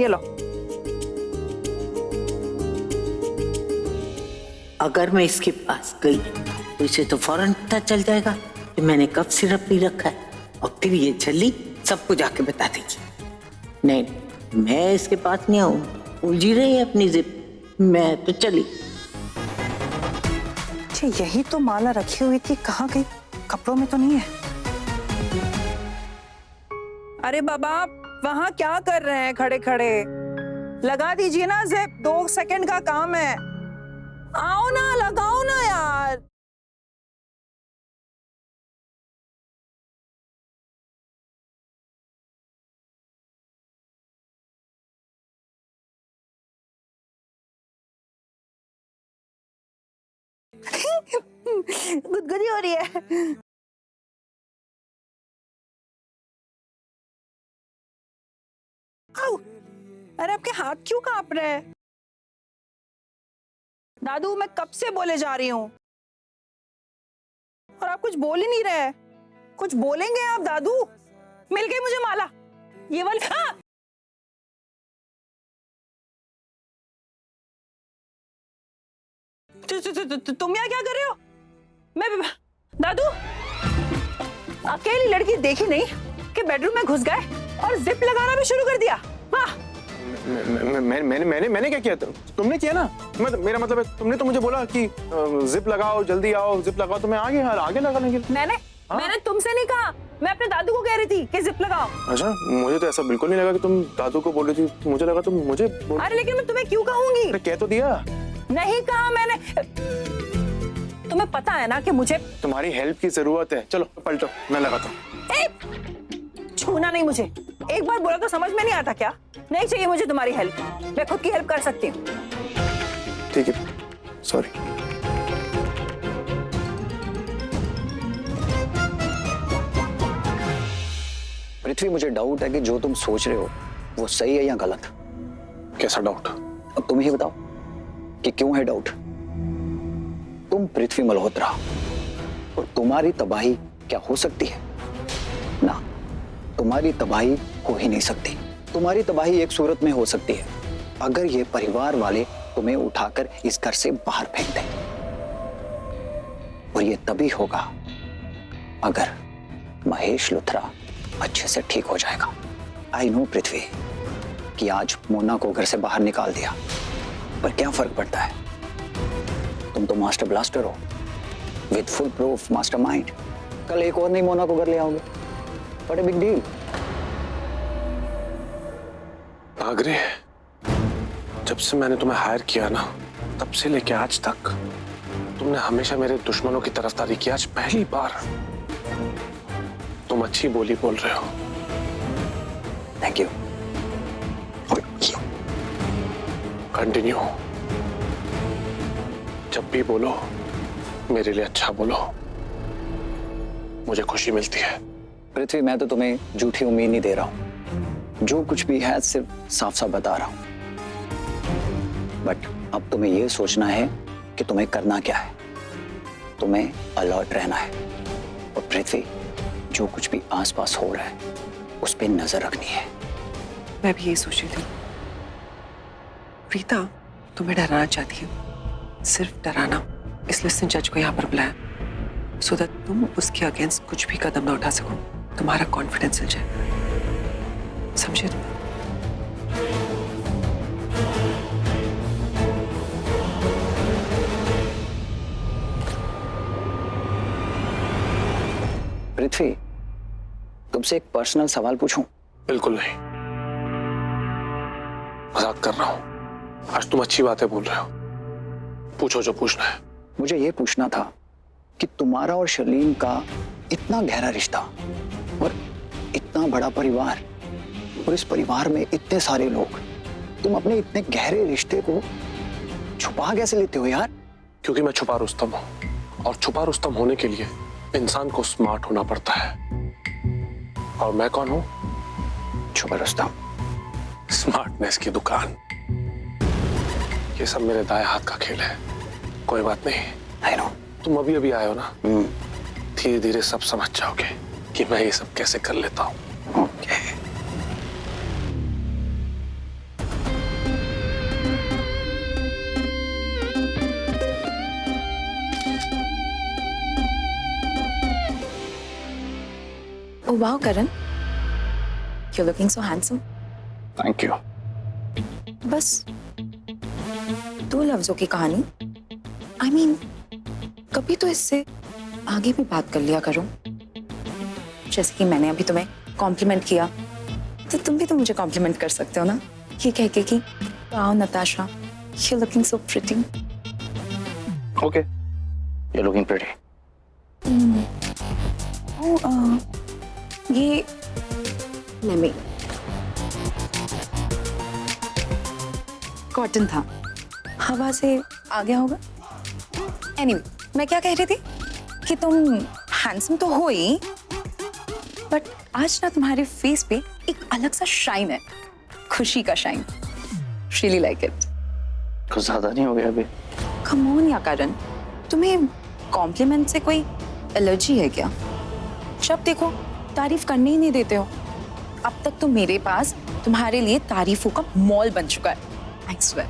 ये लो। अगर मैं इसके पास गई तो इसे तो फौरन पता चल जाएगा कि मैंने कब सिरप पी रखा है, और फिर ये छल्ली सबको जाके बता देगी। नहीं, मैं इसके पास नहीं आऊं, उलझी रही है अपनी जिप, मैं तो चली। अच्छा, यही तो माला रखी हुई थी, कहाँ गई? कपड़ों में तो नहीं है। अरे बाबा, वहां क्या कर रहे हैं खड़े खड़े? लगा दीजिए ना जिप, 2 सेकंड का काम है। आओ ना, लगाओ ना यार। गुदगुदी हो रही है। आओ। अरे आपके हाथ क्यों कांप रहे हैं? दादू, मैं कब से बोले जा रही हूँ और आप कुछ बोल ही नहीं रहे। कुछ बोलेंगे आप दादू? मिल गई मुझे माला, ये वाली। हाँ! तुम यहाँ क्या कर रहे हो? मैं दादू, अकेली लड़की देखी नहीं कि बेडरूम में घुस गए और जिप लगाना भी शुरू कर दिया। हाँ। मैंने क्या किया? तुमने किया ना। मेरा मतलब है, तुमने तो मुझे बोला कि जिप लगाओ, जल्दी आओ, जिप लगाओ, तो मैं आगे लगा लेंगे। मैंने तुमसे नहीं कहा, मैं अपने दादू को कह रही थी कि जिप लगाओ। अच्छा, मुझे तो ऐसा बिल्कुल नहीं लगा कि तुम दादू को बोल रही थी, मुझे लगा तुम मुझे बोल। अरे लेकिन मैं तुम्हें क्यों कहूंगी? अरे कह तो दिया। नहीं कहा मैंने। तुम्हें पता है ना कि मुझे तुम्हारी हेल्प की जरूरत है। चलो पलटो, मैं लगाता हूँ। छूना नहीं मुझे। एक बार बोला तो समझ में नहीं आता क्या? नहीं चाहिए मुझे तुम्हारी हेल्प, मैं खुद की हेल्प कर सकती हूँ। ठीक है, सॉरी। पृथ्वी, मुझे डाउट है कि जो तुम सोच रहे हो वो सही है या गलत। कैसा डाउट? अब तुम ही बताओ कि क्यों है डाउट। तुम पृथ्वी मल्होत्रा, और तुम्हारी तबाही क्या हो सकती है? ना, तुम्हारी तबाही हो ही नहीं सकती। तुम्हारी तबाही एक सूरत में हो सकती है, अगर ये परिवार वाले तुम्हें उठाकर इस घर से बाहर फेंक दें। और ये तभी होगा अगर महेश लुथरा अच्छे से ठीक हो जाएगा। आई नो पृथ्वी कि आज मोना को घर से बाहर निकाल दिया, पर क्या फर्क पड़ता है? तुम तो मास्टर ब्लास्टर हो, विद फुल प्रूफ मास्टरमाइंड। कल एक और नहीं मोना को घर ले आओगे, what a big deal. Nagare, जब से मैंने तुम्हें हायर किया ना, तब से लेके आज तक तुमने हमेशा मेरे दुश्मनों की तरफदारी की। आज पहली बार तुम अच्छी बोली बोल रहे हो। Thank you. कंटिन्यू। जब भी बोलो मेरे लिए अच्छा बोलो, मुझे खुशी मिलती है। पृथ्वी, मैं तो तुम्हें झूठी उम्मीद नहीं दे रहा हूं। जो कुछ भी है सिर्फ साफ साफ बता रहा हूं। बट अब तुम्हें यह सोचना है कि तुम्हें करना क्या है। तुम्हें अलर्ट रहना है। और पृथ्वी, जो कुछ भी आसपास हो रहा है उस पर नजर रखनी है। मैं भी यही सोच रही थी। प्रीता तुम्हें डराना चाहती है, सिर्फ डराना, इसलिए उसने जज को यहाँ पर बुलाया, सो दैट तुम उसके अगेंस्ट कुछ भी कदम ना उठा सको, तुम्हारा कॉन्फिडेंस हिल जाए। समझे तुम? पृथ्वी, तुमसे एक पर्सनल सवाल पूछूं? बिल्कुल नहीं, मजाक कर रहा हूं। आज तुम अच्छी बातें बोल रहे हो, पूछो जो पूछना है। मुझे यह पूछना था कि तुम्हारा और शर्लीन का इतना गहरा रिश्ता और इतना बड़ा परिवार, और इस परिवार में इतने सारे लोग, तुम अपने इतने गहरे रिश्ते को छुपा कैसे लेते हो यार? क्योंकि मैं छुपा रुस्तम हूं, और छुपा रुस्तम होने के लिए इंसान को स्मार्ट होना पड़ता है। और मैं कौन हूं? छुपा रुस्तम। स्मार्टनेस की दुकान। ये सब मेरे दाएं हाथ का खेल है। कोई बात नहीं। I know. तुम अभी अभी आए हो ना, धीरे धीरे सब समझ जाओगे कि मैं ये सब कैसे कर लेता हूं। Okay. Oh wow, Karan. You're looking so handsome. Thank you. बस 2 लफ्जों की कहानी। I mean, कभी तो इससे आगे भी बात कर लिया करो। जैसे कि मैंने अभी तुम्हें कॉम्प्लीमेंट किया, तो तुम भी तो मुझे कॉम्प्लीमेंट कर सकते हो ना, ये कह के कि wow Natasha, you're looking so pretty. Okay, you're looking pretty. ये नहीं, कॉटन था, हवा से आ गया होगा। एनीवे, मैं क्या कह रही थी कि तुम हैंडसम तो हो ही, बट आज ना तुम्हारे फेस पे एक अलग सा शाइन है, खुशी का शाइन। Really like it. कुछ ज्यादा नहीं हो गया अभी? कम ऑन या करण, तुम्हें कॉम्प्लीमेंट से कोई एलर्जी है क्या? जब देखो तारीफ करने ही नहीं देते हो। अब तक तो मेरे पास तुम्हारे लिए तारीफों का मॉल बन चुका है। I swear,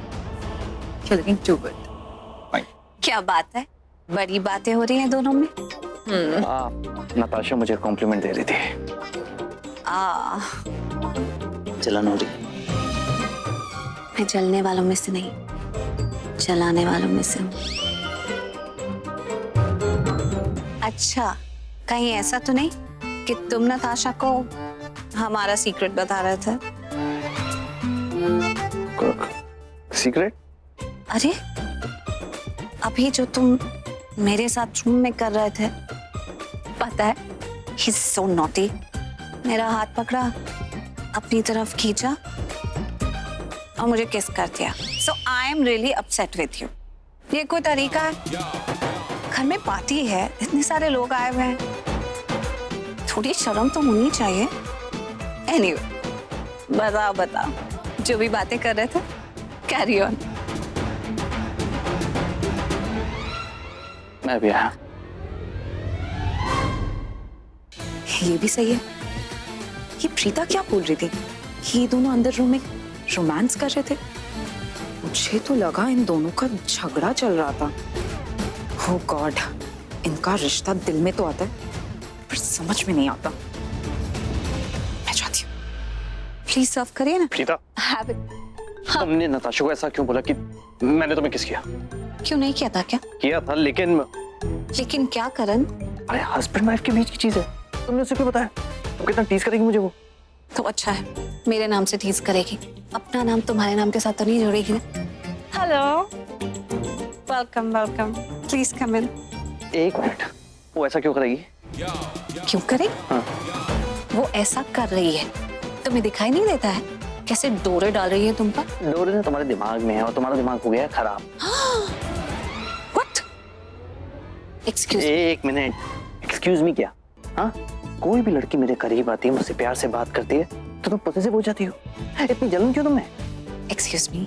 you're looking too good. क्या बात है, बड़ी बातें हो रही हैं दोनों में। नताशा मुझे कॉम्प्लीमेंट दे रही थी। जलन हो रही? मैं जलने वालों में से नहीं, जलाने वालों में से हूँ। अच्छा, कहीं ऐसा तो नहीं कि तुम नताशा को हमारा सीक्रेट बता रहे थे? सीक्रेट? अरे अभी जो तुम मेरे साथ रूम में कर रहे थे, पता है, he's so naughty. मेरा हाथ पकड़ा, अपनी तरफ खींचा और मुझे किस कर दिया। So I am really upset with you. ये कोई तरीका है? घर में पार्टी है, इतने सारे लोग आए हुए हैं, थोड़ी शर्म तो होनी चाहिए। Anyway, बताओ, जो भी बातें कर रहे थे, कैरी ऑन। मैं भी आया। ये भी सही है। ये प्रीता क्या बोल रही थी? ये दोनों अंदर रूम में रोमांस कर रहे थे। मुझे तो लगा इन दोनों का झगड़ा चल रहा था। Oh God, इनका रिश्ता दिल में तो आता है, पर समझ में नहीं आता। मैं चाहती हूँ। प्लीज सर्व करिए ना। Preeta, Have it. तुमने नताशा को ऐसा क्यों बोला कि मैंने तुम्हें किस किया? क्यों नहीं किया था क्या? किया था, लेकिन लेकिन क्या करण? अरे हस्बैंड वाइफ के बीच की चीज है, तुमने उसे क्यों बताया? तुम कितना टीज करेगी मुझे वो? तो अच्छा है, मेरे नाम से टीज करेगी, अपना नाम तुम्हारे नाम के साथ तो नहीं जोड़ेगी ना। हेलो, वेलकम, प्लीज कम इन। एक मिनट, वो ऐसा क्यों करेगी? क्यों करेगी? हाँ। वो ऐसा कर रही है, तुम्हें दिखाई नहीं देता है कैसे डोरे डाल रही है तुम पर? डोरे ने तुम्हारे दिमाग में है और तुम्हारा दिमाग हो गया है खराब। What? Excuse me. एक मिनट, एक्सक्यूज मी क्या? हाँ, कोई भी लड़की मेरे करीब आती है, मुझसे प्यार से बात करती है, तो तुम पॉसेसिव हो जाती हो। इतनी जलन क्यों तुम्हें? Excuse me,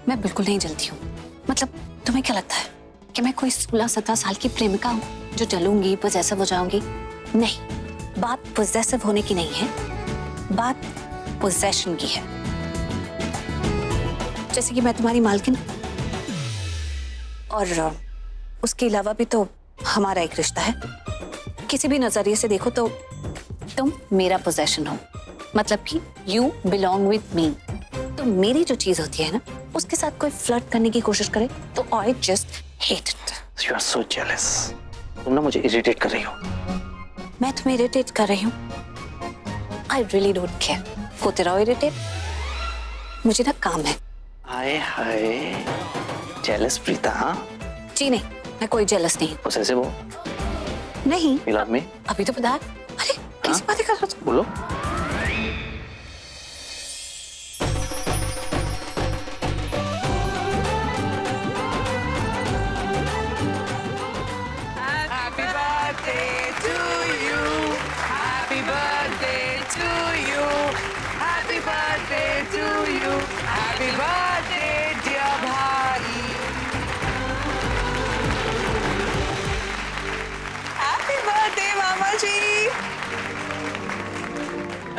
मैं बिल्कुल नहीं जलती हूँ। मतलब तुम्हें क्या लगता है कि मैं कोई 16-17 साल की प्रेमिका हूँ जो जलूंगी, पोजेसिव हो जाऊंगी? नहीं, बात पोजेसिव होने की नहीं है, बात पोजेशन की है। जैसे कि मैं तुम्हारी मालकिन, और उसके अलावा भी तो हमारा एक रिश्ता है। किसी भी नजरिए से देखो तो तुम मेरा पोजेशन हो, मतलब कि यू बिलोंग विद मी। तो मेरी जो चीज होती है ना, उसके साथ कोई फ्लर्ट करने की कोशिश करे तो I just hate it. You are so jealous. तुम ना मुझे इरिटेट कर रही हो। मैं तुम्हें इरिटेट कर रही हूँ? आई रियली डोंट केयर, होते रहो इरिटेट, मुझे ना काम है। हाय हाय, जेलस प्रीता? हाँ जी नहीं, मैं कोई जेलस नहीं। पोसेसिव हो? नहीं, You love me? अभी तो बता। अरे कैसी बातें कर रहे हो तुम? बोलो। Happy birthday to you. Happy birthday to you. Happy birthday to you. Happy birthday, dear भाई. Happy birthday, मामा जी.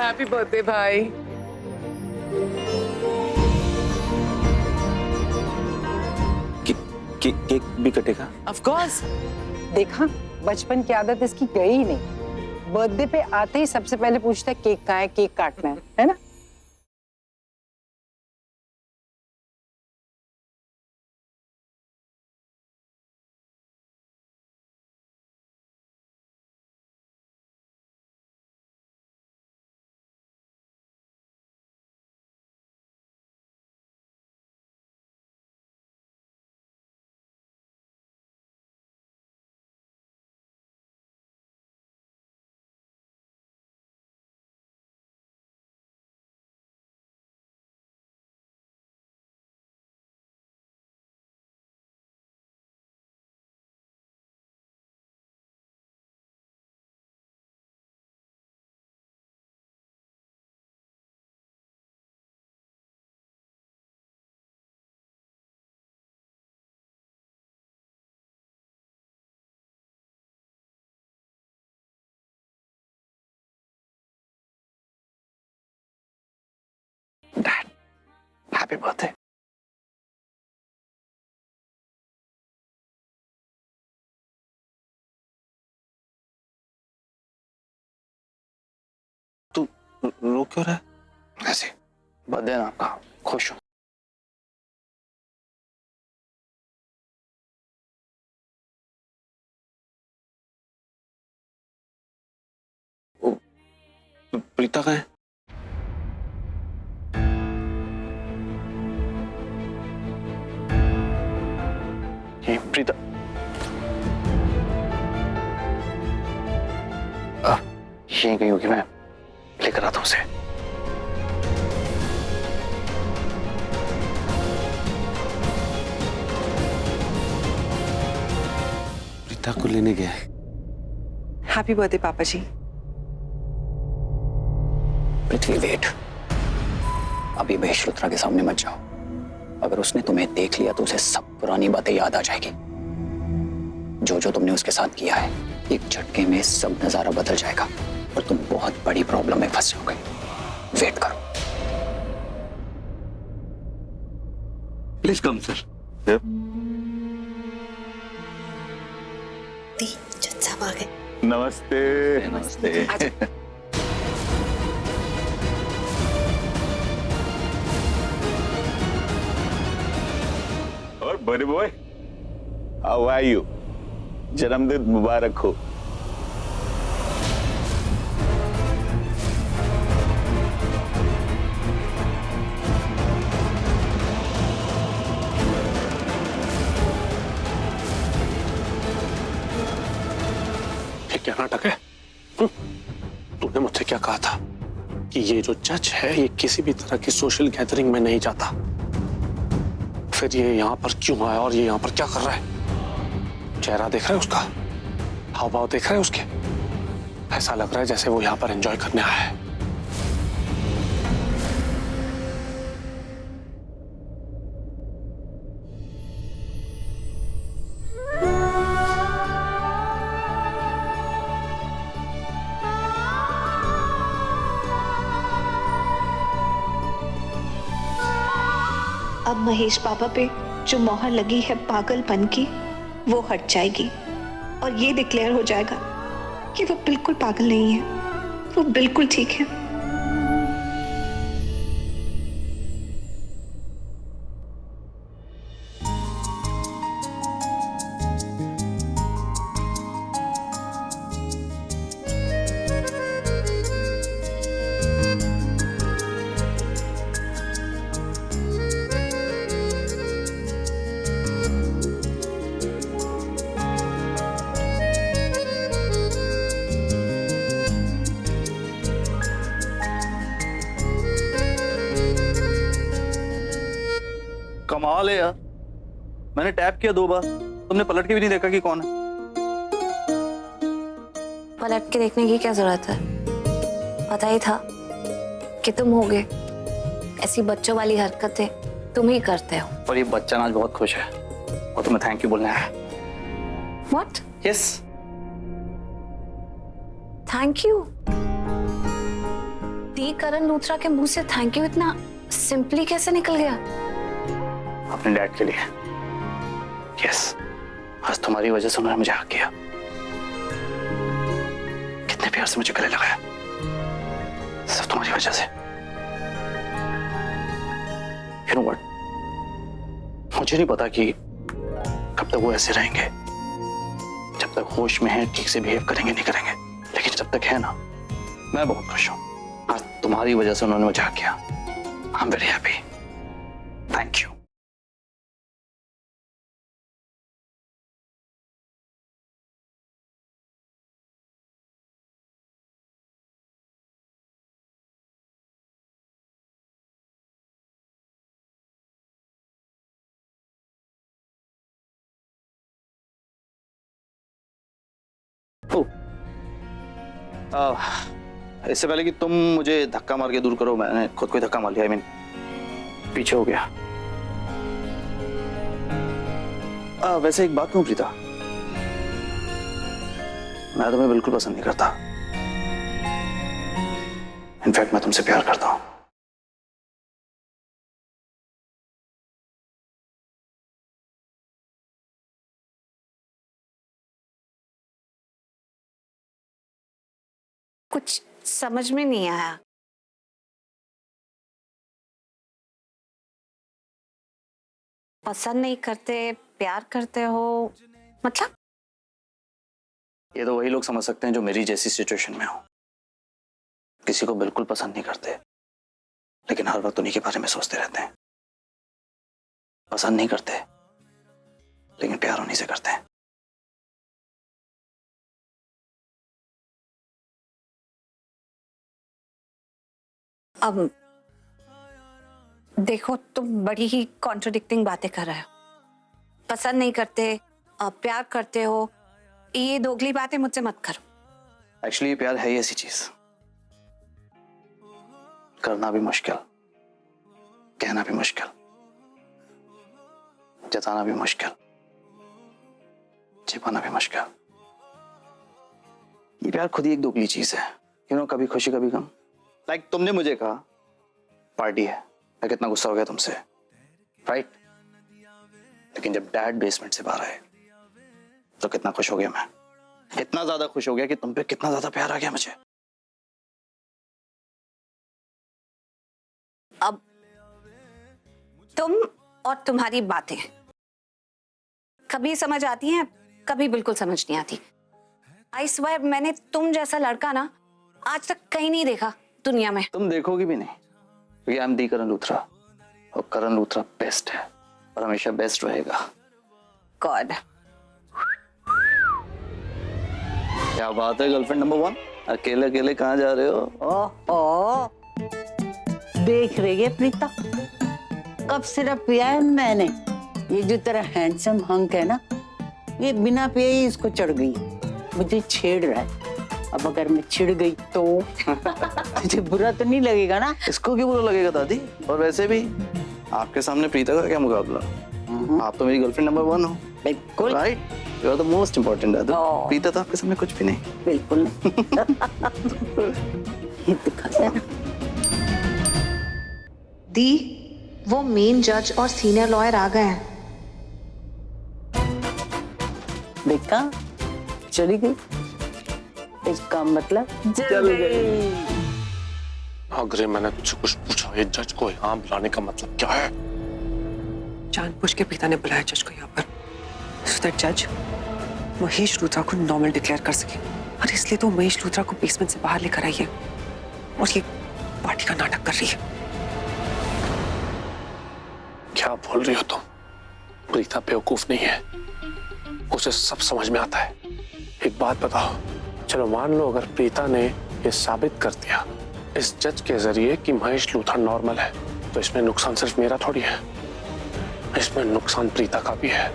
Happy birthday, भाई. केक भी कटेगा? Of course. देखा, बचपन की आदत इसकी गई ही नहीं। बर्थडे पे आते ही सबसे पहले पूछता है केक कहाँ है, केक काटना है ना? Dad, happy birthday. तू रो क्यों रहा है? ऐसे बर्थडे ना आपका, खुश हूं। प्रीता कहाँ है? ये प्रीता यहीं कहीं होगी, मैं लेकर आता हूं उसे। प्रीता को लेने गया। हैप्पी बर्थडे पापा जी। पृथ्वी वेट, अभी महेश लुथरा के सामने मत जाओ। अगर उसने तुम्हें देख लिया तो उसे सब पुरानी बातें याद आ जाएगी। जो जो तुमने उसके साथ किया है, एक झटके में सब नजारा बदल जाएगा और तुम बहुत बड़ी प्रॉब्लम में फंस जाओगे। वेट करो। Please come sir. नमस्ते। नमस्ते। और बड़े बॉय, हाउ आर यू? जन्मदिन मुबारक हो। ये क्या नाटक है? तूने मुझसे क्या कहा था कि ये जो जज है ये किसी भी तरह की सोशल गैदरिंग में नहीं जाता? फिर ये यहाँ पर क्यों आया और ये यहाँ पर क्या कर रहा है? चेहरा देख रहा है उसका, हाव भाव देख रहा है उसके? ऐसा लग रहा है जैसे वो यहाँ पर एंजॉय करने आया है। अब महेश पापा पे जो मोहर लगी है पागलपन की, वो हट जाएगी और ये डिक्लेयर हो जाएगा कि वो बिल्कुल पागल नहीं है, वो बिल्कुल ठीक है। कमाल है यार, मैंने टैप किया 2 बार, तुमने पलट के भी नहीं देखा कि कौन है। पलट के देखने की क्या जरूरत है? पता ही था कि तुम होगे। ऐसी बच्चों वाली हरकतें तुम ही करते हो। और ये बच्चा आज बहुत खुश है और तुम्हें थैंक यू बोलना है। What? यस। Thank you? दी करण लूथरा के मुंह से थैंक यू इतना सिंपली कैसे निकल गया? अपने डैड के लिए। यस, आज तुम्हारी वजह से उन्होंने मुझे हक किया। अपने प्यार से मुझे गले लगाया, सिर्फ तुम्हारी वजह से। You know what? मुझे नहीं पता कि कब तक वो ऐसे रहेंगे, जब तक होश में है ठीक से बिहेव करेंगे नहीं करेंगे, लेकिन जब तक है ना, मैं बहुत खुश हूँ। आज तुम्हारी वजह से उन्होंने मुझे हक किया। I am very happy. Thank you. इससे पहले कि तुम मुझे धक्का मार के दूर करो, मैंने खुद को धक्का मार लिया। I mean, पीछे हो गया। वैसे एक बात कहूं प्रीता, मैं तुम्हें बिल्कुल पसंद नहीं करता। इनफैक्ट मैं तुमसे प्यार करता हूं। कुछ समझ में नहीं आया। पसंद नहीं करते, प्यार करते हो, मतलब? ये तो वही लोग समझ सकते हैं जो मेरी जैसी सिचुएशन में हो। किसी को बिल्कुल पसंद नहीं करते, लेकिन हर वक्त उन्हीं के बारे में सोचते रहते हैं। पसंद नहीं करते, लेकिन प्यार उन्हीं से करते हैं। अब देखो, तुम बड़ी ही कॉन्ट्रडिक्टिंग बातें कर रहे हो। पसंद नहीं करते, प्यार करते हो, ये दोगली बातें मुझसे मत करो। एक्चुअली प्यार है ही ऐसी चीज, करना भी मुश्किल, कहना भी मुश्किल, जताना भी मुश्किल, छिपाना भी मुश्किल। ये प्यार खुद ही एक दोगली चीज है। कभी खुशी कभी गम। लाइक तुमने मुझे कहा पार्टी है, मैं कितना गुस्सा हो गया तुमसे, राइट? लेकिन जब डैड बेसमेंट से बाहर आए तो कितना खुश हो गया मैं। इतना ज्यादा खुश हो गया कि तुम पे कितना ज्यादा प्यार आ गया मुझे। अब तुम और तुम्हारी बातें कभी समझ आती हैं, कभी बिल्कुल समझ नहीं आती। आई स्वेयर, मैंने तुम जैसा लड़का ना आज तक कहीं नहीं देखा दुनिया में। तुम देखोगी भी नहीं, क्योंकि I am the Karan Luthra, और करण लूथरा बेस्ट है और हमेशा बेस्ट रहेगा। गॉड, क्या बात है गर्लफ्रेंड नंबर 1, अकेले अकेले कहाँ जा रहे हो? ओह, देख रही है प्रीता, कब सिर्फ पिया है मैंने। ये जो तेरा हैंडसम हंक है ना, ये बिना पिए ही इसको चढ़ गई, मुझे छेड़ रहा है। अब अगर मैं छिड़ गई तो तुझे बुरा तो नहीं लगेगा ना? इसको क्यों बुरा लगेगा दादी? और वैसे भी आपके सामने प्रीता का क्या मुकाबला? आप तो मेरी गर्लफ्रेंड नंबर 1 हो। बिल्कुल, right, you are the most important दादी। प्रीता तो आपके सामने कुछ भी नहीं। बिल्कुल ये दिखाता है ना। दी, वो मेन जज और सीनियर लॉयर आ गए हैं। देखा, चली गई, इसका मतलब चल गई। अगर मैंने तुझसे कुछ पूछा, ये जज को यहाँ बुलाने का मतलब क्या है? जानबूझ के पिता ने बुलाया जज को यहाँ पर, so that जज महेश लूथरा को नॉर्मल डिक्लेयर कर सके। और इसलिए तो महेश लूथरा को बेसमेंट से बाहर लेकर आई है और ये पार्टी का नाटक कर रही है। क्या बोल रही हो तुम? प्रीता बेवकूफ नहीं है, उसे सब समझ में आता है। एक बात बताओ, चलो मान लो अगर प्रीता ने ये साबित कर दिया इस जज के जरिए कि महेश लूथरा नॉर्मल है, तो इसमें नुकसान सिर्फ मेरा थोड़ी है, इसमें नुकसान प्रीता का भी है।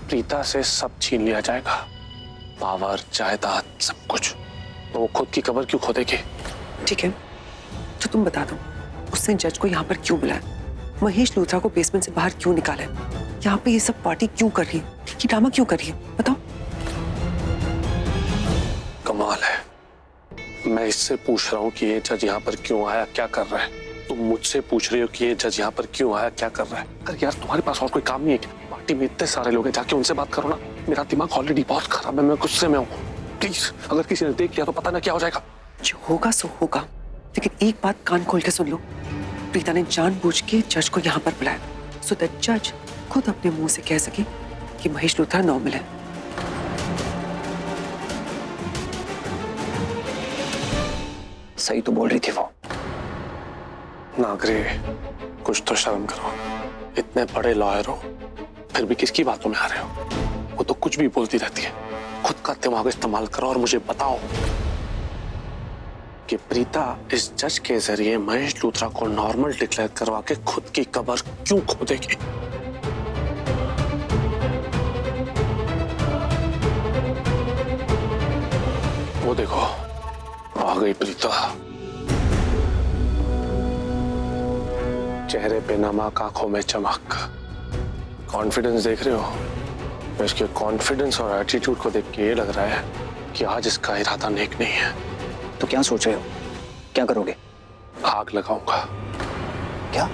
प्रीता से सब छीन लिया जाएगा, पावर, जायदाद, सब कुछ। तो वो खुद की कब्र क्यों खोदेगी? ठीक है, तो तुम बता दो, उसने जज को यहाँ पर क्यों बुलाया? महेश लूथरा को बेसमेंट से बाहर क्यों निकाला? यहाँ पे ये सब पार्टी क्यों कर रही है? ये ड्रामा क्यों कर रही है? बताओ। कमाल है, मैं इससे पूछ रहा हूँ कि ये जज यहाँ पर क्यों आया, क्या कर रहा है। तुम मुझसे पूछ रही हो कि ये जज यहाँ पर क्यों आया, क्या कर रहा है। अरे यार, तुम्हारे पास और कोई काम नहीं है क्या? पार्टी में इतने सारे लोग हैं, जाके उनसे बात करो ना। मेरा दिमाग ऑलरेडी बहुत खराब है, मैं गुस्से में हूँ। प्लीज, अगर किसी ने देख लिया तो पता ना क्या हो जाएगा। जो होगा सो होगा, लेकिन एक बात कान खोल के सुन लो, प्रीता ने जानबूझ के जज को यहाँ पर बुलाया सो दैट जज खुद अपने मुंह से कह सके कि महेश लूथरा नॉर्मल है। सही तो बोल रही थी वो। नागरे, कुछ तो शर्म करो। इतने बड़े लॉयर हो, फिर भी किसकी बातों में आ रहे हो? वो तो कुछ भी बोलती रहती है। खुद का दिमाग इस्तेमाल करो और मुझे बताओ कि प्रीता इस जज के जरिए महेश लूथरा को नॉर्मल डिक्लेयर करवा के खुद की कब्र क्यों खोदेगी? वो देखो, आ गई प्रीता। चेहरे पे नमक, आंखों में चमक। कॉन्फिडेंस देख रहे हो? इसके कॉन्फिडेंस और एटीट्यूड को देख के ये लग रहा है कि आज इसका इरादा नेक नहीं है। तो क्या सोच रहे हो? क्या करोगे? आग लगाऊंगा। क्या?